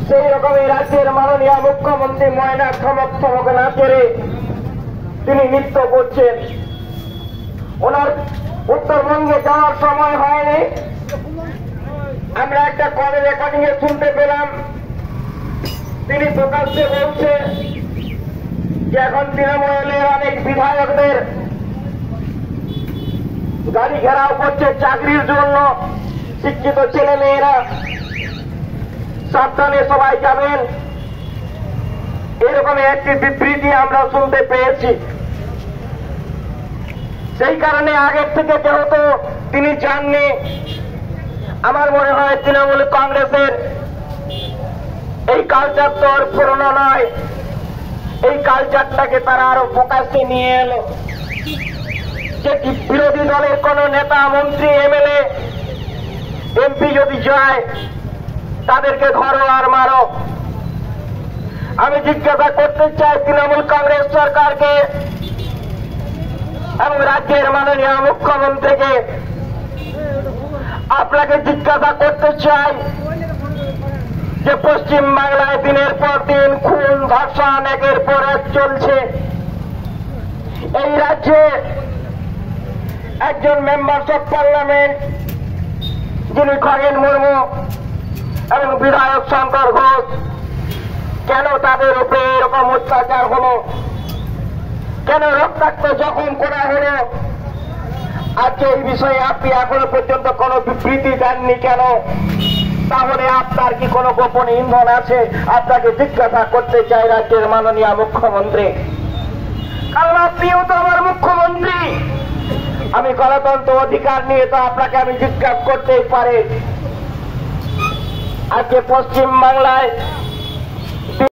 সেই রকমই রাজ্যের মাননীয় মুখ্যমন্ত্রী ময়না থমক থমক না করে তিনি নৃত্য করছেন। ওনার উত্তরবঙ্গে যাওয়ার সময় হয়নি, আমরা একটা কলে রেকর্ডিং এ শুনতে পেলাম তিনি প্রকাশ্যে বলছেন যে এখন তৃণমূলের অনেক বিধায়কদের গাড়ি ঘেরাও করছে চাকরির জন্য, শিক্ষিত ছেলে মেয়েরা সাবধানে সবাই যাবেন, এরকম একটি বিবৃতি আমরা শুনতে পেয়েছি। সেই কারণে আগের থেকে যেহেতু তিনি জাননি, আমার মনে হয় তৃণমূল কংগ্রেসের এই কালচার তো আর পুরনো নয়, এই কালচারটাকে তারা আরো প্রকাশ্যে নিয়ে এলো যে বিরোধী দলের কোন নেতা মন্ত্রী এমএলএ এমপি যদি যায় তাদেরকে ধরো আর মারো। আমি জিজ্ঞাসা করতে চাই তৃণমূল কংগ্রেস সরকারকে এবং রাজ্যের মাননীয় মুখ্যমন্ত্রীকে, আপনাকে জিজ্ঞাসা করতে চাই যে পশ্চিম বাংলায় দিনের পর দিন খুন ধর্ষণ একের পর এক চলছে। এই রাজ্যে একজন মেম্বার্স অফ পার্লামেন্ট যিনি খগেন মুর্মু এবং বিধায়ক শঙ্কর ঘোষ, কেন তাদের উপরে এরকম অত্যাচার হলো, কেন রক্তাক্ত জখম করা হলো? আজকে এই বিষয়ে আপনি এখনো পর্যন্ত কোন বিবৃতি দেননি কেন? তাহলে আপনার কি কোনো গোপন ইন্ধন আছে? আপনাকে জিজ্ঞাসা করতে চাই রাজ্যের মাননীয় মুখ্যমন্ত্রী, কারণ আপনিও তো আমার মুখ্যমন্ত্রী। আমি গণতন্ত্র অধিকার নিয়ে তো আপনাকে আমি জিজ্ঞাসা করতেই পারি। আজকে পশ্চিম বাংলায়